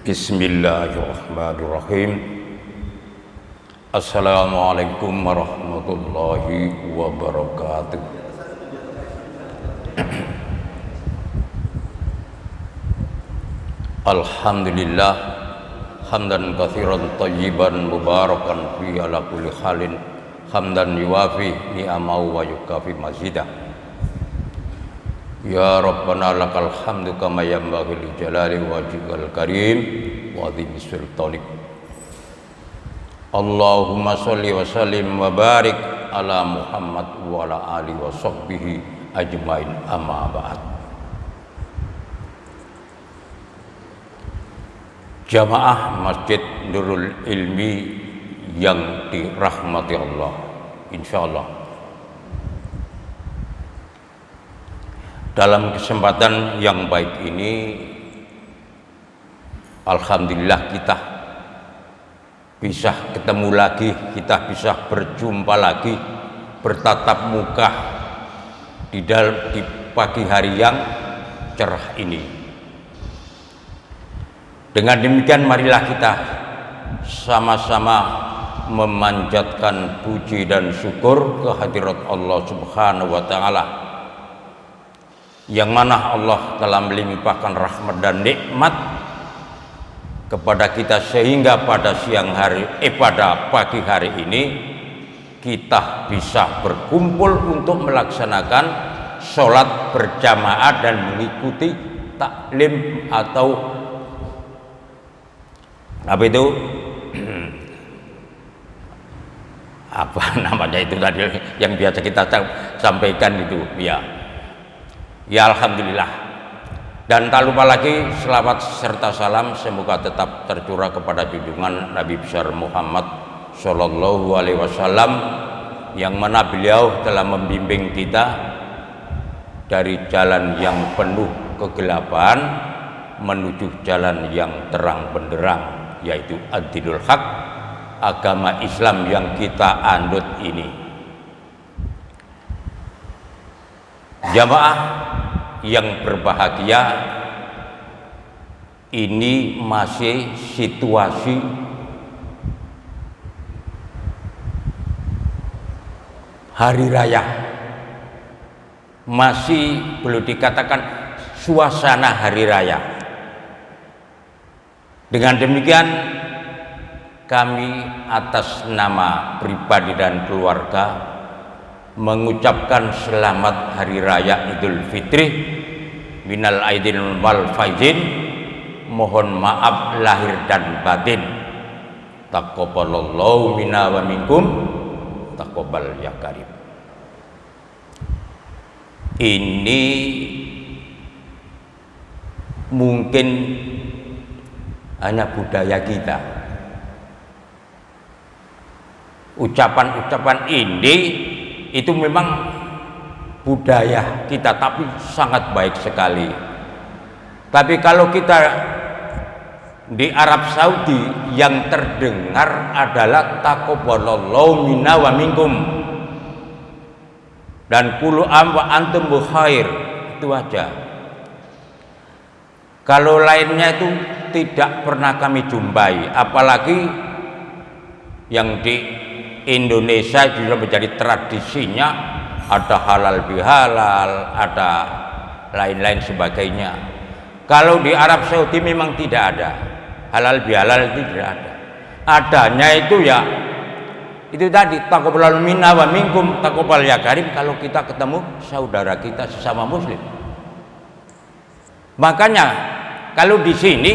Bismillahirrahmanirrahim. Assalamualaikum warahmatullahi wabarakatuh. Alhamdulillah hamdan katsiran thayyiban mubarakan fi ala kulli halin hamdan yuwafi ni'amahu wa yukafi mazidah. Ya Rabbana lakal hamdu kama yanbaghi li jalali wajhikal karim wa adhimi sultanik. Allahumma sholli wa sallim wa barik ala Muhammad wa ala alihi wa sahbihi ajmain, amma ba'd. Jamaah Masjid Nurul Ilmi yang dirahmati Allah, insyaallah dalam kesempatan yang baik ini, alhamdulillah kita bisa ketemu lagi, kita bisa berjumpa lagi, bertatap muka di pagi hari yang cerah ini. Dengan demikian marilah kita sama-sama memanjatkan puji dan syukur kehadirat Allah Subhanahu wa taala, yang mana Allah telah melimpahkan rahmat dan nikmat kepada kita sehingga pada pada pagi hari ini kita bisa berkumpul untuk melaksanakan sholat berjamaah dan mengikuti taklim atau apa itu apa namanya itu tadi yang biasa kita sampaikan itu ya alhamdulillah. Dan tak lupa lagi selawat serta salam semoga tetap tercurah kepada junjungan Nabi besar Muhammad Shallallahu Alaihi Wasallam, yang mana beliau telah membimbing kita dari jalan yang penuh kegelapan menuju jalan yang terang benderang, yaitu ad-dinul haq, agama Islam yang kita anut ini. Jamaah yang berbahagia, ini masih situasi hari raya, masih belum dikatakan suasana hari raya. Dengan demikian kami atas nama pribadi dan keluarga mengucapkan selamat hari raya Idul Fitri minal aidin wal faizin, mohon maaf lahir dan batin. Taqabbalallahu minna wa minkum, taqabbal ya karim. Ini mungkin hanya budaya kita, ucapan-ucapan ini itu memang budaya kita, tapi sangat baik sekali. Tapi kalau kita di Arab Saudi, yang terdengar adalah taqabbalallahu minna wa minkum dan kullu am wa antum bi khair, itu aja. Kalau lainnya itu tidak pernah kami jumpai, apalagi yang di Indonesia juga menjadi tradisinya, ada halal bihalal, ada lain-lain sebagainya. Kalau di Arab Saudi memang tidak ada halal bihalal, itu tidak ada. Adanya itu ya itu tadi, taqabbal minna wa minkum, taqabbal ya karim, kalau kita ketemu saudara kita sesama muslim. Makanya kalau di sini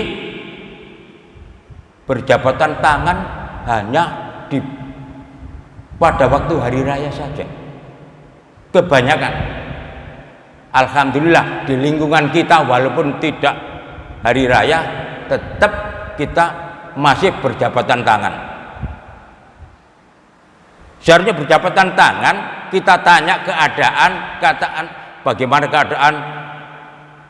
berjabatan tangan hanya pada waktu hari raya saja, kebanyakan. Alhamdulillah di lingkungan kita walaupun tidak hari raya, tetap kita masih berjabatan tangan. Seharusnya berjabatan tangan, kita tanya keadaan bagaimana keadaan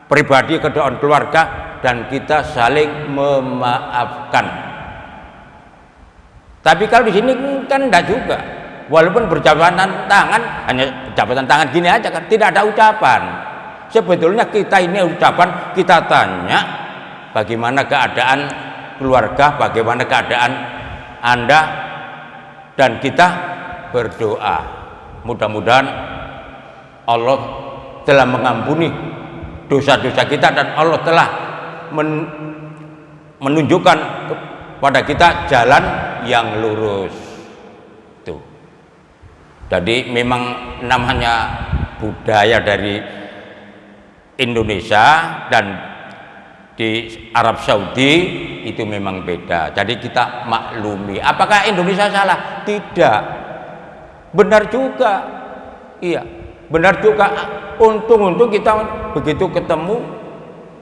pribadi, keadaan keluarga, dan kita saling memaafkan. Tapi kalau di sini kan enggak juga. Walaupun berjabatan tangan, hanya jabatan tangan gini aja kan, tidak ada ucapan. Sebetulnya kita ini ucapan, kita tanya bagaimana keadaan keluarga, bagaimana keadaan Anda, dan kita berdoa. Mudah-mudahan Allah telah mengampuni dosa-dosa kita dan Allah telah menunjukkan kepada kita jalan yang lurus. Tuh. Jadi memang namanya budaya dari Indonesia dan di Arab Saudi itu memang beda. Jadi kita maklumi. Apakah Indonesia salah? Tidak. Benar juga. Iya, benar juga. Untung-untung kita begitu ketemu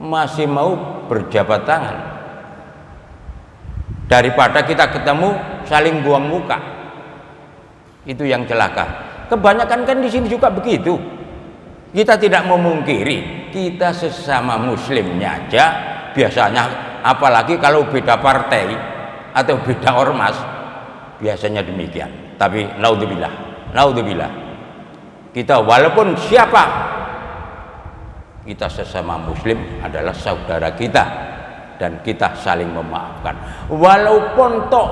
masih mau berjabat tangan. Daripada kita ketemu saling buang muka. Itu yang celaka. Kebanyakan kan di sini juga begitu. Kita tidak memungkiri, kita sesama muslimnya aja biasanya, apalagi kalau beda partai atau beda ormas, biasanya demikian. Tapi naudzubillah, kita walaupun siapa, kita sesama muslim adalah saudara kita dan kita saling memaafkan. Walaupun toh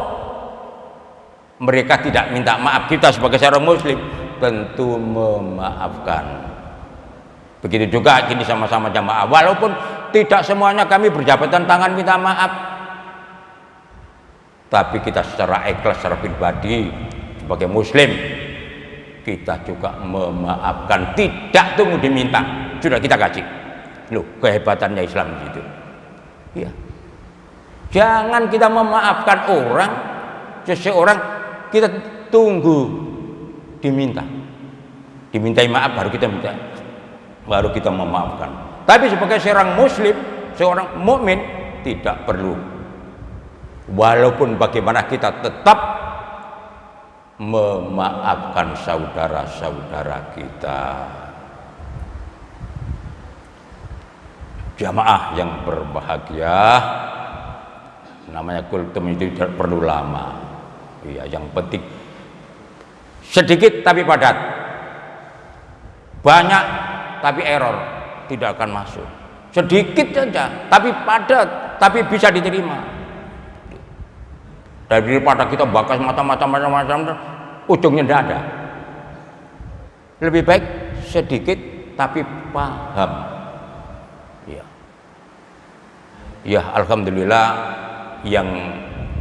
mereka tidak minta maaf, kita sebagai seorang muslim tentu memaafkan. Begitu juga gini sama-sama jamaah, walaupun tidak semuanya kami berjabatan tangan minta maaf, tapi kita secara ikhlas, secara pribadi sebagai muslim kita juga memaafkan, tidak tunggu diminta, sudah kita kasih. Loh, kehebatannya Islam gitu. Iya. Jangan kita memaafkan orang, seseorang kita tunggu dimintai maaf baru kita minta, baru kita memaafkan. Tapi sebagai seorang muslim, seorang mukmin tidak perlu. Walaupun bagaimana kita tetap memaafkan saudara-saudara kita. Jamaah yang berbahagia, namanya kultum itu tidak perlu lama. Iya, yang penting sedikit tapi padat, banyak tapi error tidak akan masuk. Sedikit saja tapi padat, tapi bisa diterima. Daripada kita bakas macam-macam, ujungnya tidak ada. Lebih baik sedikit tapi paham. Ya, ya alhamdulillah yang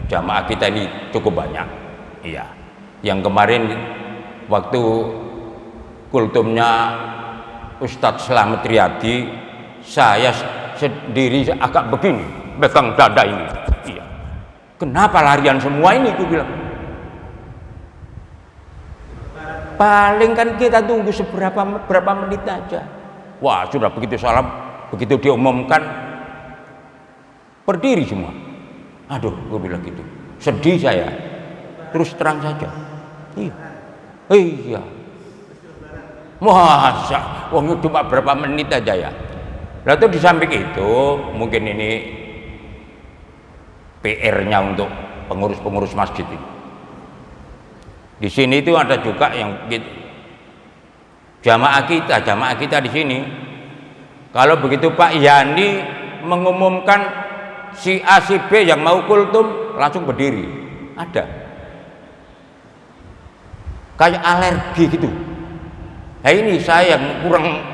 jamaah kita ini cukup banyak. Iya. Yang kemarin waktu kultumnya Ustadz Slamet Riyadi, saya sendiri agak begini, pegang dada ini. Iya. Kenapa larian semua ini? Aku bilang. Paling kan kita tunggu berapa menit aja. Wah, sudah begitu salam, begitu diumumkan, berdiri semua. Aduh, gue bilang gitu. Sedih saya. Terus terang saja. Iya. Iya. Masa, wong cuma berapa menit aja ya. Lalu di samping itu, mungkin ini PR-nya untuk pengurus-pengurus masjid ini. Di sini itu ada juga yang gitu. Jamaah kita di sini. Kalau begitu Pak Yani mengumumkan si A si B yang mau kultum langsung berdiri. Ada. Kayak alergi gitu. Nah ini saya yang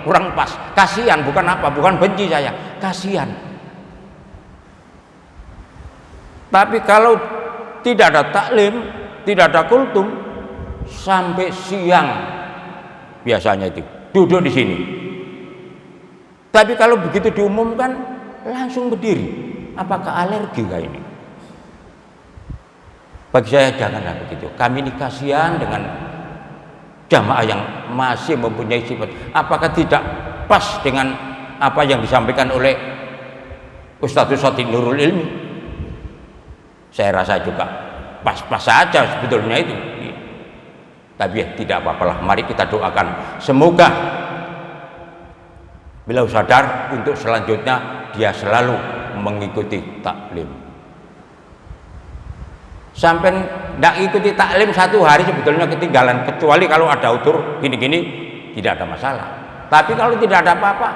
kurang pas. Kasihan, bukan apa, bukan benci saya, kasihan. Tapi kalau tidak ada taklim, tidak ada kultum, sampai siang biasanya itu duduk di sini. Tapi kalau begitu diumumkan langsung berdiri. Apakah alergi kayak ini? Bagi saya janganlah begitu. Kami ini kasihan dengan jamaah yang masih mempunyai sifat. Apakah tidak pas dengan apa yang disampaikan oleh Ustadz Nurul Ilmi? Saya rasa juga pas-pas saja sebetulnya itu. Tapi ya tidak apa-apalah, mari kita doakan semoga beliau sadar untuk selanjutnya dia selalu mengikuti taklim. Sampai tidak ikuti taklim satu hari sebetulnya ketinggalan, kecuali kalau ada utur gini-gini tidak ada masalah. Tapi kalau tidak ada apa-apa,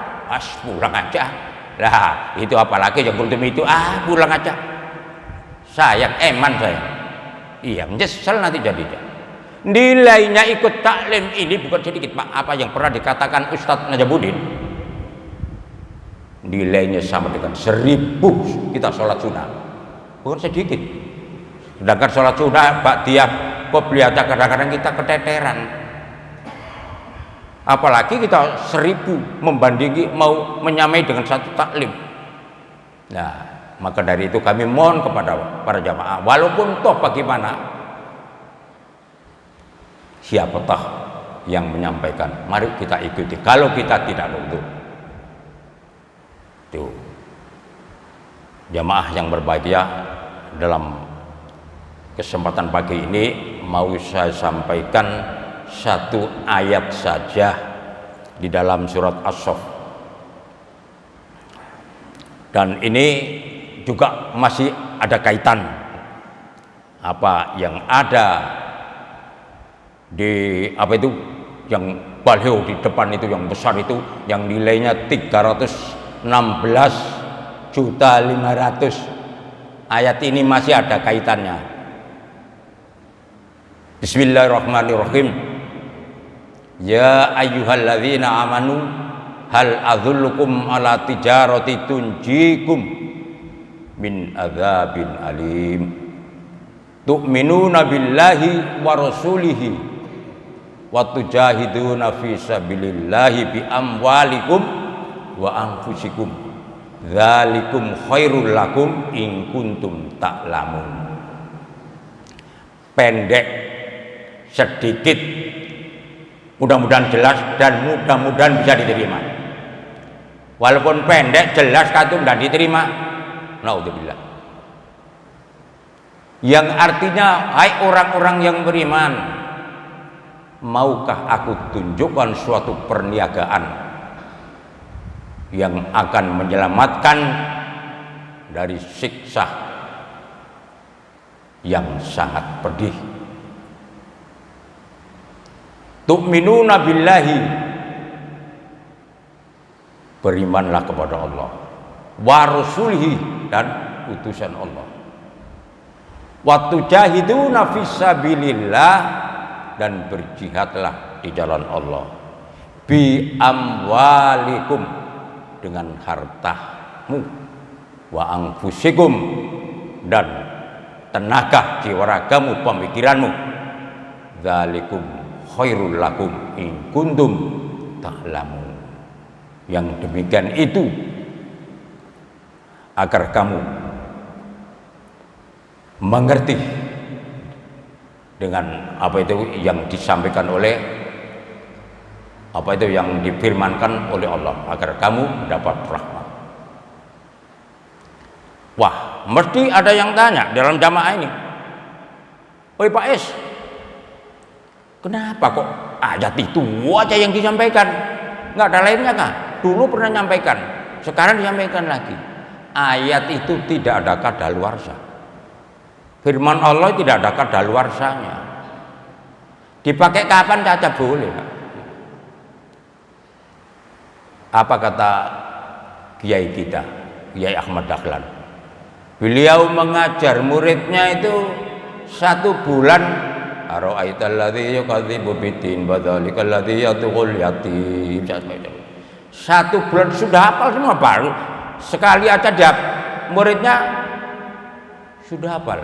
pulang aja. Lah itu apalagi yang kultum itu, pulang aja. sayang, eman sayang. Iya, nyesel nanti jadinya. Nilainya ikut taklim ini bukan sedikit Pak. Apa yang pernah dikatakan Ustadz Najamuddin, nilainya sama dengan 1000 kita sholat sunnah, bukan sedikit. Sedangkan sholat sunnah ba'diyah qobliyah kadang-kadang kita keteteran, apalagi kita 1000 membandingi mau menyamai dengan satu taklim. Nah, maka dari itu kami mohon kepada para jamaah, walaupun toh bagaimana, siapakah yang menyampaikan, mari kita ikuti. Kalau kita tidak luput, tuh jamaah yang berbahagia, dalam kesempatan pagi ini mau saya sampaikan satu ayat saja di dalam surat As-Saff, dan ini juga masih ada kaitan apa yang ada di apa itu yang baliho di depan itu, yang besar itu, yang nilainya 316.500.000. Ayat ini masih ada kaitannya. Bismillahirrahmanirrahim. Ya ayyuhalladzina amanu hal adzullukum ala tijarati tunjikum min adzabin alim tu'minuna billahi wa rasulihi wa tujahiduna fi sabilillahi bi amwalikum wa anfusikum dzalikum khairul lakum in kuntum ta'lamun. Pendek, sedikit, mudah-mudahan jelas dan mudah-mudahan bisa diterima. Walaupun pendek, jelas katun dan diterima, naudzubillah. Yang artinya, hai orang-orang yang beriman, maukah aku tunjukkan suatu perniagaan yang akan menyelamatkan dari siksa yang sangat pedih. Tu'minuna billahi, berimanlah kepada Allah, wa rasulihi, dan utusan Allah, wa tujahiduna fisabilillah, dan berjihadlah di jalan Allah, bi amwalikum, dengan hartamu, wa anfusikum, dan tenaga, jiwa ragamu, pemikiranmu, dzalikum khairul lakum in kuntum ta'lamun. Yang demikian itu agar kamu mengerti dengan apa itu yang disampaikan oleh apa itu yang difirmankan oleh Allah, agar kamu mendapat rahmat. Wah, mesti ada yang tanya dalam jamaah ini, oi Pak Es, kenapa kok ayat itu aja yang disampaikan, nggak ada lainnya kah? Dulu pernah nyampaikan, sekarang disampaikan lagi. Ayat itu tidak ada kadaluarsa. Firman Allah tidak ada kadaluarsanya. Dipakai kapan saja boleh. Apa kata kiai kita, Kiai Ahmad Dahlan? Beliau mengajar muridnya itu 1 bulan. Ara'aital ladzi yukadzibu biddin wa dzalikal ladzi yatughul yatim. 1 bulan sudah hafal semua, baru sekali aja dia muridnya sudah hafal,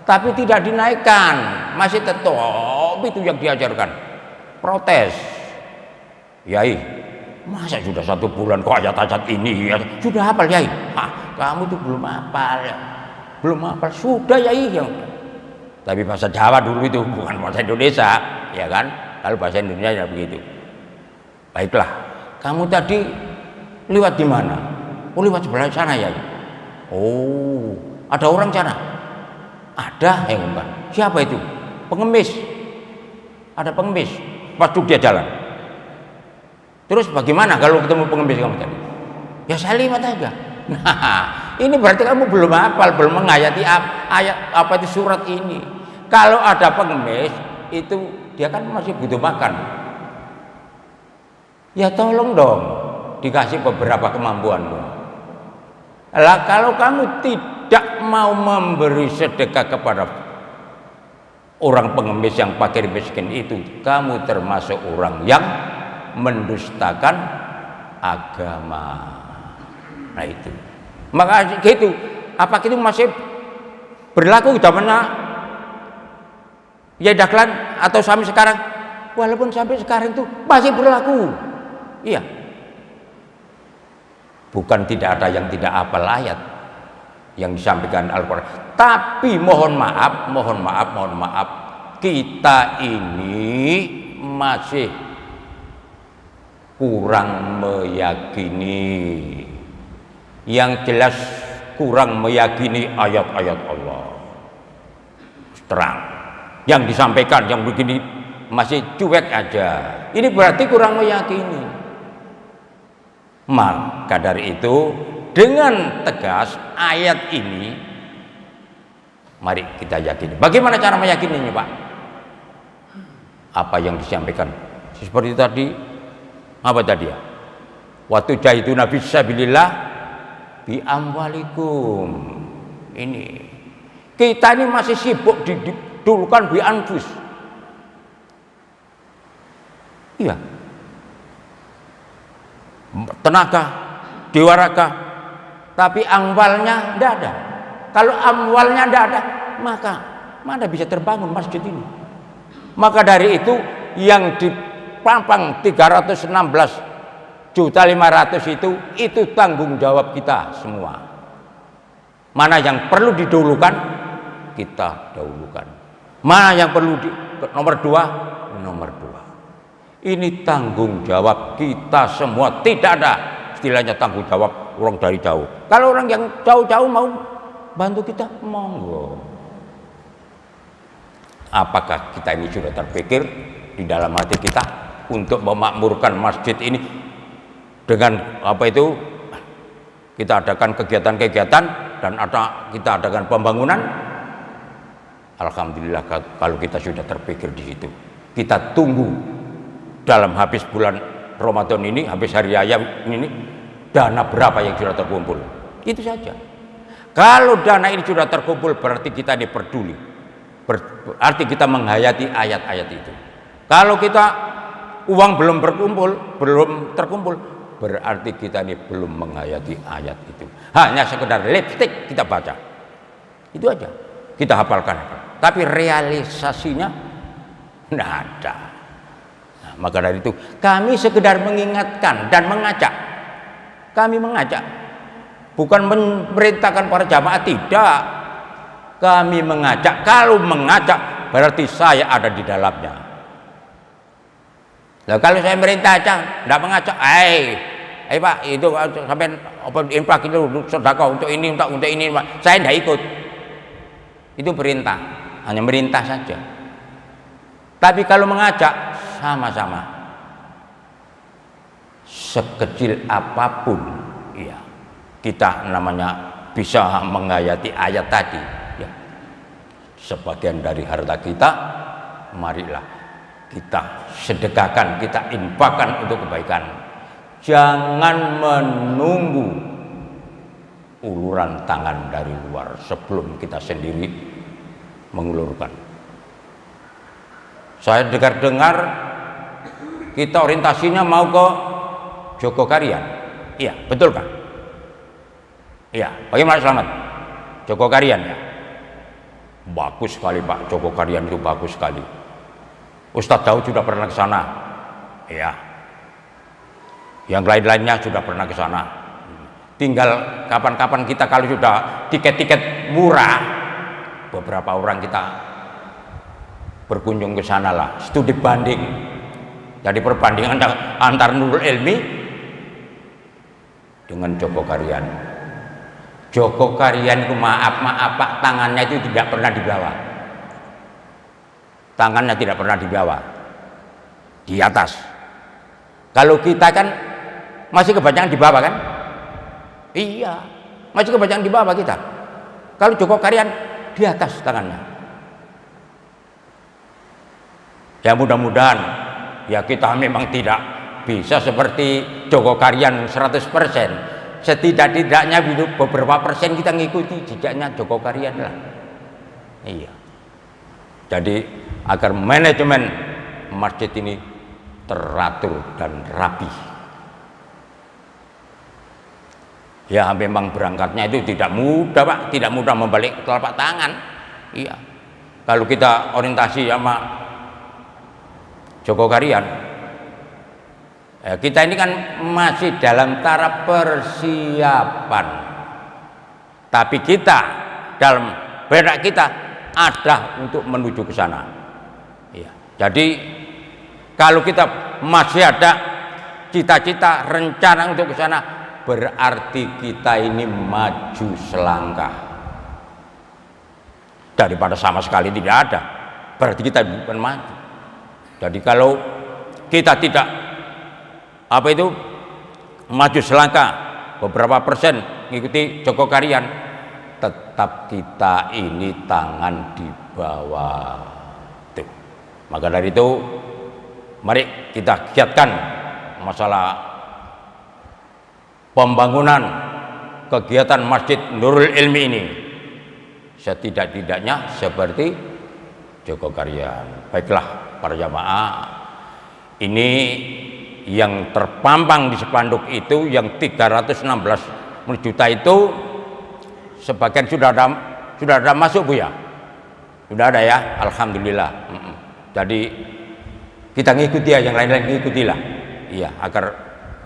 tapi tidak dinaikkan, masih tetap itu yang diajarkan. Protes, Yai, masa sudah 1 bulan kok ayat-ayat ini ya? Sudah hafal Yai? Kamu itu belum hafal, belum hafal. Sudah Yai, yang tapi bahasa Jawa dulu itu, bukan bahasa Indonesia, ya kan? Kalau bahasa Indonesia ya begitu. Baiklah, kamu tadi lewat di mana? Oh, lewat sebelah sana ya. Oh, ada orang sana? Ada, bukan? Siapa itu? Pengemis. Ada pengemis. Waktu dia jalan. Terus bagaimana kalau ketemu pengemis kamu tadi? Ya saya lewat aja. Nah, ini berarti kamu belum hafal, belum menghayati ayat apa itu surat ini. Kalau ada pengemis itu dia kan masih butuh makan. Ya tolong dong dikasih beberapa kemampuanmu. Lah kalau kamu tidak mau memberi sedekah kepada orang pengemis yang fakir miskin itu, kamu termasuk orang yang mendustakan agama. Nah itu. Maka gitu. Apa itu masih berlaku zamannya ya Dahlan atau sampai sekarang? Walaupun sampai sekarang itu masih berlaku. Iya. Bukan tidak ada yang tidak hafal ayat yang disampaikan Al-Quran, tapi mohon maaf, kita ini masih kurang meyakini. Yang jelas kurang meyakini ayat-ayat Allah. Terang. Yang disampaikan yang begini masih cuek aja. Ini berarti kurang meyakini. Maka dari itu dengan tegas ayat ini mari kita yakini. Bagaimana cara meyakininya, Pak? Apa yang disampaikan seperti tadi, apa tadi ya? Waktu jahidu nabi sabilillah bi amwalikum. Ini kita ini masih sibuk didulukan bi anfus. Iya. Tenaga, diwaraga, tapi amwalnya tidak ada. Kalau amwalnya tidak ada, maka mana bisa terbangun masjid ini? Maka dari itu yang dipampang 316.500.000 itu tanggung jawab kita semua. Mana yang perlu didahulukan, kita dahulukan. Mana yang perlu nomor dua. Ini tanggung jawab kita semua. Tidak ada istilahnya tanggung jawab orang dari jauh. Kalau orang yang jauh-jauh mau bantu kita, monggo. Apakah kita ini sudah terpikir di dalam hati kita untuk memakmurkan masjid ini dengan apa itu kita adakan kegiatan-kegiatan dan kita adakan pembangunan? Alhamdulillah kalau kita sudah terpikir di situ. Kita tunggu dalam habis bulan Ramadan ini, habis hari raya ini, dana berapa yang sudah terkumpul. Itu saja. Kalau dana ini sudah terkumpul berarti kita ini peduli, berarti kita menghayati ayat-ayat itu. Kalau kita uang belum terkumpul, berarti kita ini belum menghayati ayat itu. Hanya sekedar lipstick kita baca, itu aja kita hafalkan, tapi realisasinya tidak ada. Maka dari itu kami sekedar mengingatkan dan mengajak. Kami mengajak, bukan memerintahkan para jamaah, tidak. Kami mengajak. Kalau mengajak berarti saya ada di dalamnya. Nah, kalau saya merintah aja, tidak mengajak, Pak, itu sampai infak itu sedekah untuk ini, untuk ini, Pak. Saya tidak ikut. Itu perintah, hanya merintah saja. Tapi kalau mengajak sama-sama, sekecil apapun, ya kita namanya bisa menghayati ayat tadi. Ya, sebagian dari harta kita, marilah kita sedekahkan, kita infakkan untuk kebaikan. Jangan menunggu uluran tangan dari luar sebelum kita sendiri mengulurkan. Saya dengar kita orientasinya mau ke Jogokarian. Iya, betul kan? Iya, bagaimana Selamat? Jogokarian ya? Bagus sekali Pak, Jogokarian itu bagus sekali. Ustadz Daud sudah pernah ke sana. Iya. Yang lain-lainnya sudah pernah ke sana. Tinggal kapan-kapan kita kalau sudah tiket-tiket murah, beberapa orang kita berkunjung ke sana lah, studi banding. Jadi perbandingan antar Nurul Ilmi dengan Jogokarian. Jogokarian itu maaf Pak, tangannya itu tidak pernah dibawa. Tangannya tidak pernah dibawa. Di atas. Kalau kita kan masih kebanyakan di bawah kan? Iya, masih kebanyakan di bawah kita. Kalau Jogokarian di atas tangannya. Ya mudah-mudahan ya kita memang tidak bisa seperti Jogokarian 100%. setidak-tidaknya beberapa persen kita ngikuti jejaknya Joko Karyan lah. Iya. Jadi agar manajemen masjid ini teratur dan rapi. Ya memang berangkatnya itu tidak mudah Pak, tidak mudah membalik telapak tangan. Iya. Kalau kita orientasi sama Joko Karyan, kita ini kan masih dalam taraf persiapan, tapi kita dalam benak kita ada untuk menuju ke sana. Ya. Jadi kalau kita masih ada cita-cita, rencana untuk ke sana, berarti kita ini maju selangkah. Daripada sama sekali tidak ada, berarti kita bukan maju. Jadi kalau kita tidak maju selangkah beberapa persen mengikuti Joko Karyan, tetap kita ini tangan di bawah. Tuh. Maka dari itu mari kita giatkan masalah pembangunan kegiatan Masjid Nurul Ilmi ini setidak-tidaknya seperti Joko Karyan. Baiklah para jamaah, ini yang terpampang di spanduk itu yang 316 juta itu sebagian sudah ada masuk Bu ya? Sudah ada ya? Alhamdulillah. Jadi kita ngikuti ya, yang lain-lain ngikutilah. Iya, agar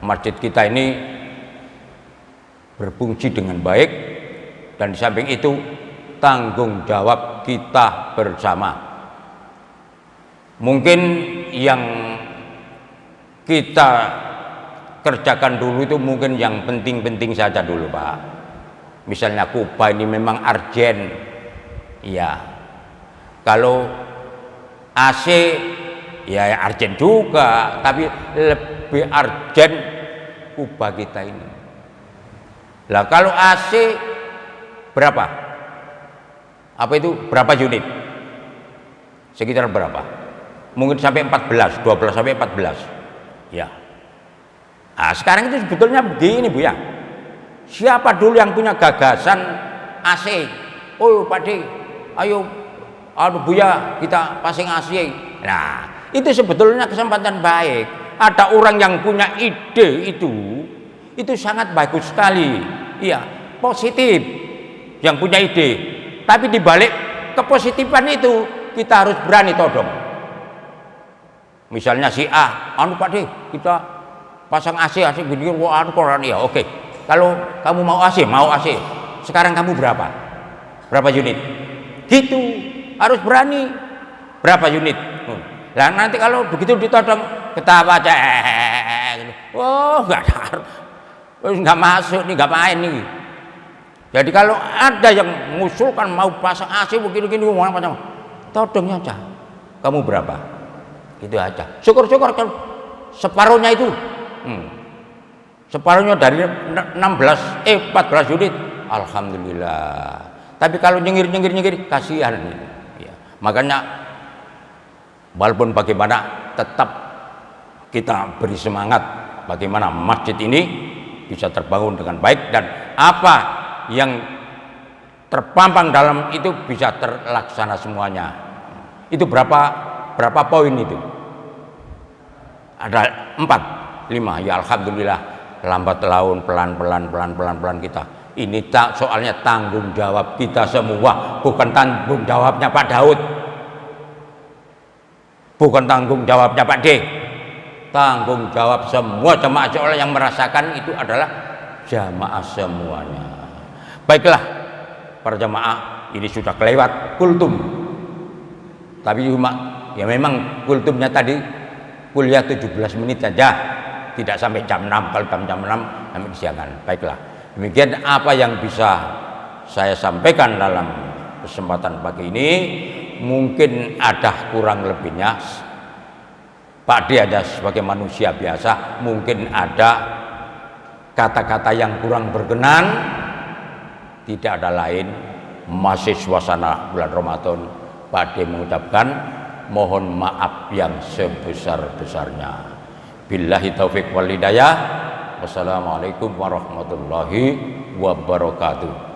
masjid kita ini berfungsi dengan baik, dan di samping itu tanggung jawab kita bersama. Mungkin yang kita kerjakan dulu itu mungkin yang penting-penting saja dulu Pak. Misalnya Kuba ini memang urgent, ya. Kalau AC ya urgent juga, tapi lebih urgent Kuba kita ini. Lah kalau AC berapa? Apa itu? Berapa unit? Sekitar berapa? Mungkin sampai 14, 12 sampai 14. Ya. Nah, sekarang itu sebetulnya begini Bu ya. Siapa dulu yang punya gagasan AC? Oh Pak D, ayo Buya kita pasang AC. Nah, itu sebetulnya kesempatan baik. Ada orang yang punya ide itu sangat bagus sekali. Iya, positif yang punya ide. Tapi dibalik kepositifan itu kita harus berani todong. Misalnya si A, Pak D, kita pasang AC begini, koran ya, oke. Kalau kamu mau AC, sekarang kamu berapa? Berapa unit? Gitu, harus berani. Berapa unit? Lah nanti kalau begitu ditodong, ketawa aja. Oh, nggak masuk nih, nggak main nih. Jadi kalau ada yang mengusulkan mau pasang AC begini-gini, macam todongnya aja. Kamu berapa? Itu aja. Syukur-syukur kan separuhnya itu. Separuhnya dari 14 unit. Alhamdulillah. Tapi kalau nyengir kasihan. Ya. Makanya walaupun bagaimana tetap kita beri semangat bagaimana masjid ini bisa terbangun dengan baik, dan apa yang terpampang dalam itu bisa terlaksana semuanya. Itu berapa poin itu? Ada 4, 5. Ya alhamdulillah, lambat laun pelan-pelan kita. Ini soalnya tanggung jawab kita semua, bukan tanggung jawabnya Pak Daud. Bukan tanggung jawabnya Pak D. Tanggung jawab semua jamaah seolah yang merasakan itu adalah jamaah semuanya. Baiklah para jamaah, ini sudah kelewat kultum. Tapi ya memang kultumnya tadi kuliah 17 menit saja, tidak sampai jam 6. Kalau jam 6 sampai disiapkan. Baiklah, demikian apa yang bisa saya sampaikan dalam kesempatan pagi ini. Mungkin ada kurang lebihnya, Pak D ada sebagai manusia biasa, mungkin ada kata-kata yang kurang berkenan. Tidak ada lain, masih suasana bulan Ramadan, Pak D mengucapkan mohon maaf yang sebesar-besarnya. Billahi taufik wal hidayah. Wassalamualaikum warahmatullahi wabarakatuh.